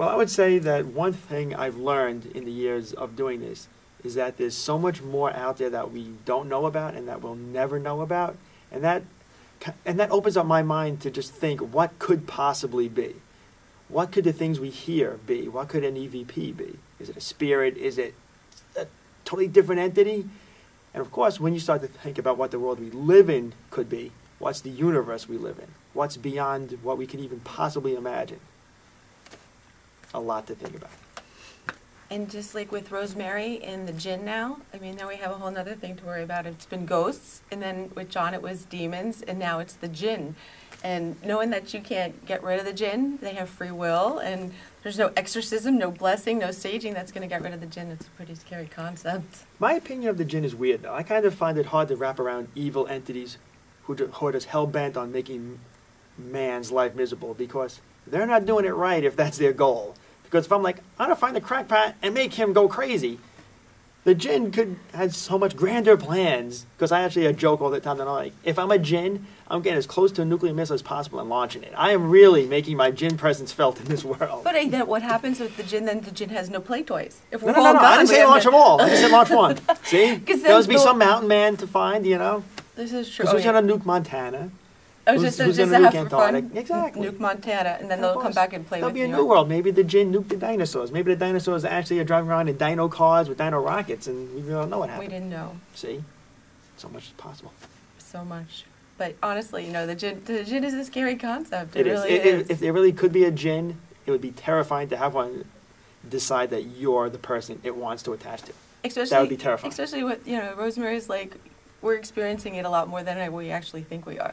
Well, I would say that one thing I've learned in the years of doing this is that there's so much more out there that we don't know about and that we'll never know about, and that opens up my mind to just think, what could possibly be? What could the things we hear be? What could an EVP be? Is it a spirit? Is it a totally different entity? And of course, when you start to think about what the world we live in could be, what's the universe we live in? What's beyond what we can even possibly imagine? A lot to think about. And just like with Rosemary and the djinn now, I mean, now we have a whole other thing to worry about. It's been ghosts, and then with John it was demons, and now it's the djinn. And knowing that you can't get rid of the djinn, they have free will, and there's no exorcism, no blessing, no saging that's going to get rid of the djinn. It's a pretty scary concept. My opinion of the djinn is weird, though. I kind of find it hard to wrap around evil entities who are just hell-bent on making man's life miserable, because they're not doing it right if that's their goal. Because if I'm like, I'm going to find the crackpot and make him go crazy, the djinn could have so much grander plans. Because I actually joke all the time that I'm like, if I'm a djinn, I'm getting as close to a nuclear missile as possible and launching it. I am really making my djinn presence felt in this world. But then what happens with the djinn? Then the djinn has no play toys. If No, I didn't say launch them all. I just said launch one. See? There must be the- some mountain man to find, you know? This is true. Because who's going to nuke Montana? Oh, Who's just gonna to have nuke for fun. Antarctica? Exactly. Nuke Montana, and then Of they'll come course. back and play There'll with be a you. new world. Maybe the djinn nuked the dinosaurs. Maybe the dinosaurs actually are driving around in dino cars with dino rockets, and we don't know what We happened. didn't know See? So much is possible. so much. But honestly, you know, the djinn is a scary concept. It is. Really is. If there really could be a djinn, it would be terrifying to have one decide that you're the person it wants to attach to. Especially, that would be terrifying. Especially with, you know, Rosemary's like, we're experiencing it a lot more than we actually think we are.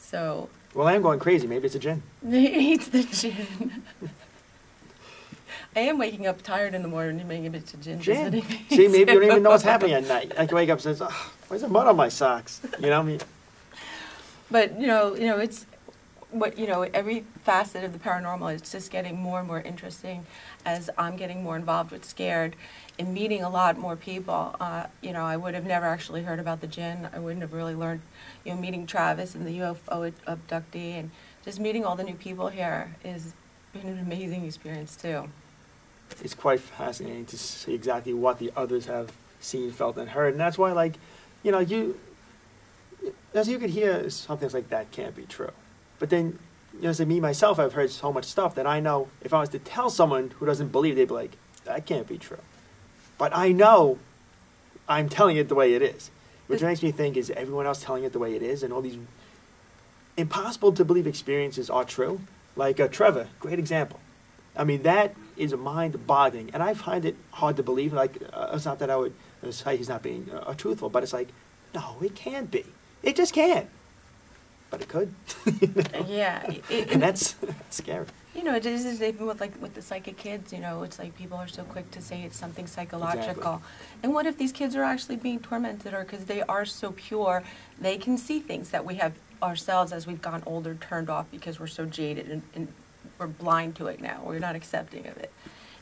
So. Well, I am going crazy. Maybe it's a djinn. Maybe it's the djinn. I am waking up tired in the morning and making it to djinn. Djinn. See, maybe you don't even know what's happening at night. I can wake up and say, oh, where's the mud on my socks? You know what I mean? But, you know, it's what, you know, every facet of the paranormal is just getting more and more interesting as I'm getting more involved with Scared and meeting a lot more people. You know, I would have never actually heard about the djinn. I wouldn't have really learned, you know, meeting Travis and the UFO abductee, and just meeting all the new people here has been an amazing experience too. It's quite fascinating to see exactly what the others have seen, felt, and heard. And that's why, like, you know, as you could hear something like that can't be true. But then, you know, as me, myself, I've heard so much stuff that I know if I was to tell someone who doesn't believe, they'd be like, that can't be true. But I know I'm telling it the way it is. Which makes me think, is everyone else telling it the way it is? And all these impossible to believe experiences are true. Like Trevor, great example. I mean, that is mind-boggling. And I find it hard to believe. Like, it's not that I would say he's not being truthful, but it's like, no, it can't be. It just can't. But it could. You know? Yeah. And that's scary. You know, it is even with the psychic kids, you know, it's like people are so quick to say it's something psychological. Exactly. And what if these kids are actually being tormented, or because they are so pure, they can see things that we have ourselves as we've gone older turned off because we're so jaded and we're blind to it now. We're not accepting of it.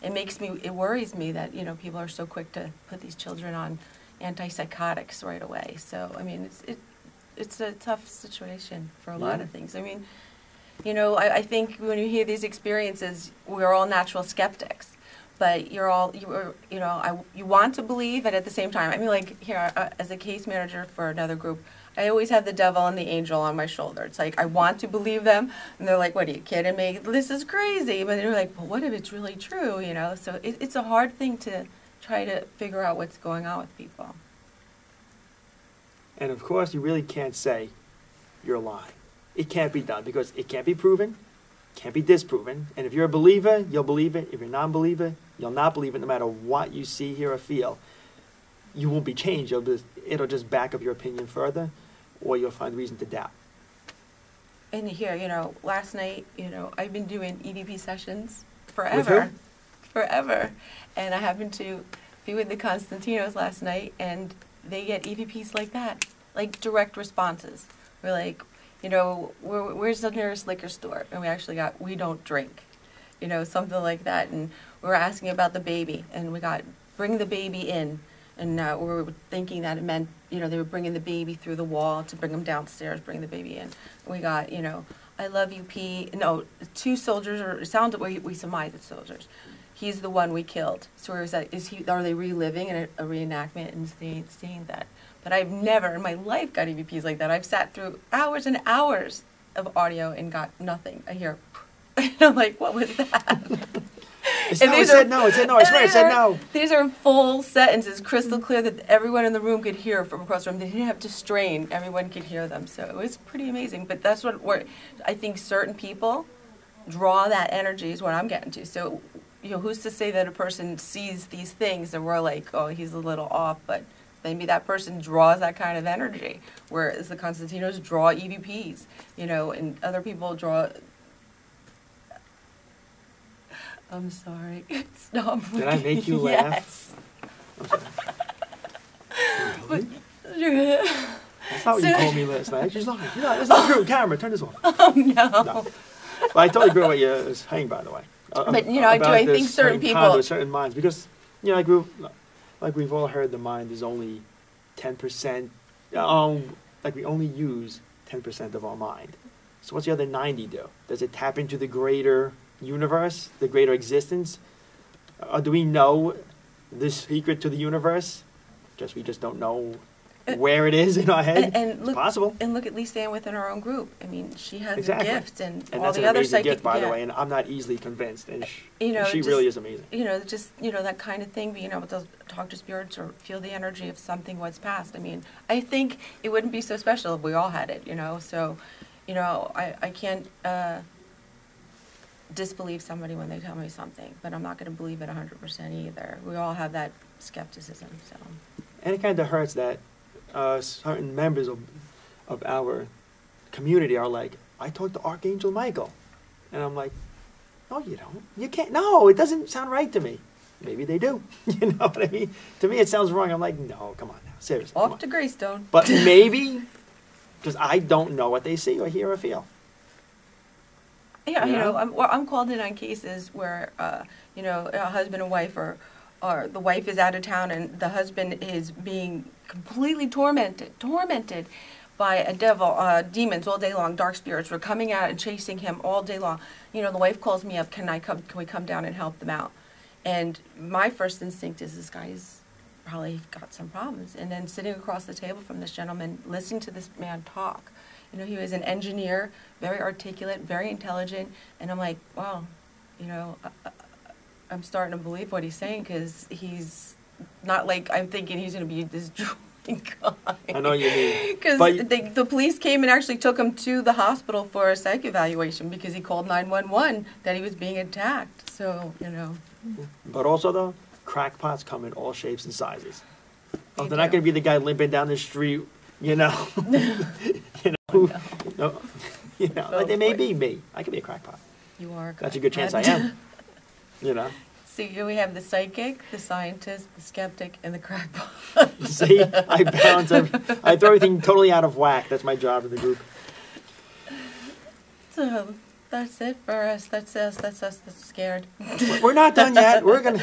It worries me that, you know, people are so quick to put these children on antipsychotics right away. So, I mean, it's a tough situation for a lot of things. I mean, you know, I think when you hear these experiences, we're all natural skeptics, but you want to believe, and at the same time, I mean, like here, as a case manager for another group, I always have the devil and the angel on my shoulder. It's like, I want to believe them, and they're like, what, are you kidding me? This is crazy. But they're like, well, what if it's really true, you know? So it's a hard thing to try to figure out what's going on with people. And of course, you really can't say you're lying. It can't be done because it can't be proven, can't be disproven. And if you're a believer, you'll believe it. If you're a non-believer, you'll not believe it no matter what you see, hear, or feel. You won't be changed. It'll just back up your opinion further, or you'll find reason to doubt. And here, you know, last night, you know, I've been doing EVP sessions forever. With who? Forever. And I happened to be with the Constantinos last night, and they get EVPs like that, like direct responses. We're like, you know, where's the nearest liquor store? And we actually got, we don't drink, you know, something like that. And we were asking about the baby, and we got, bring the baby in. And we were thinking that it meant, you know, they were bringing the baby through the wall to bring him downstairs, bring the baby in. We got, you know, I love you, P. No, 2 soldiers, or it sounds like we surmise it's soldiers. He's the one we killed. So is that, are they reliving a reenactment and seeing that? But I've never in my life got EVPs like that. I've sat through hours and hours of audio and got nothing. I hear, and I'm like, what was that? It said no, I swear it said no. These are full sentences, crystal clear, that everyone in the room could hear from across the room. They didn't have to strain. Everyone could hear them. So it was pretty amazing. But that's I think certain people draw that energy is what I'm getting to. So, who's to say that a person sees these things and we're like, oh, he's a little off, but maybe that person draws that kind of energy, whereas the Constantinos draw EVPs, and other people draw. I'm sorry. Stop. Did I make you laugh? Yes. Okay. Really? That's not what So- you told me last night. She's lying. It's not true. Camera, turn this off. Oh, no. No. But I totally agree with what you're saying, by the way. But, I think certain people. Conduit, certain minds, because, like we've all heard, the mind is only 10%. Like we only use 10% of our mind. So what's the other 90 do? Does it tap into the greater universe, the greater existence? Or do we know the secret to the universe? We just don't know where it is in our head. And look, it's possible. And look at Lisa Ann within our own group. I mean, she has Exactly. a gift, and all that's the an other amazing psychic gift, by the way, and I'm not easily convinced. And she just- really is amazing. That kind of thing, being able to talk to spirits or feel the energy of something what's past. I mean, I think it wouldn't be so special if we all had it, So, I can't disbelieve somebody when they tell me something, but I'm not going to believe it 100% either. We all have that skepticism, so. And it kind of hurts that certain members of our community are like, I talked to Archangel Michael. And I'm like, no, you don't. You can't. No, it doesn't sound right to me. Maybe they do. You know what I mean? To me, it sounds wrong. I'm like, no, come on now. Seriously. Off to Greystone. But maybe, because I don't know what they see or hear or feel. Yeah, Yeah. I'm called in on cases where, a husband and wife or the wife is out of town and the husband is being completely tormented by a devil, demons all day long, dark spirits were coming out and chasing him all day long. The wife calls me up, can we come down and help them out? And my first instinct is this guy's probably got some problems. And then sitting across the table from this gentleman, listening to this man talk. He was an engineer, very articulate, very intelligent, and I'm like, wow, I'm starting to believe what he's saying, because he's not like I'm thinking he's going to be this drooling guy. I know what you mean. Because the police came and actually took him to the hospital for a psych evaluation because he called 911 that he was being attacked. So, But also, though, crackpots come in all shapes and sizes. They They're not do. going to be the guy limping down the street, like they may be me. I could be a crackpot. You are. That's a good chance I am. So here we have the psychic, the scientist, the skeptic, and the crackpot. See, I balance. I throw everything totally out of whack. That's my job in the group. So that's it for us. That's us. That's scared. We're not done yet. We're gonna.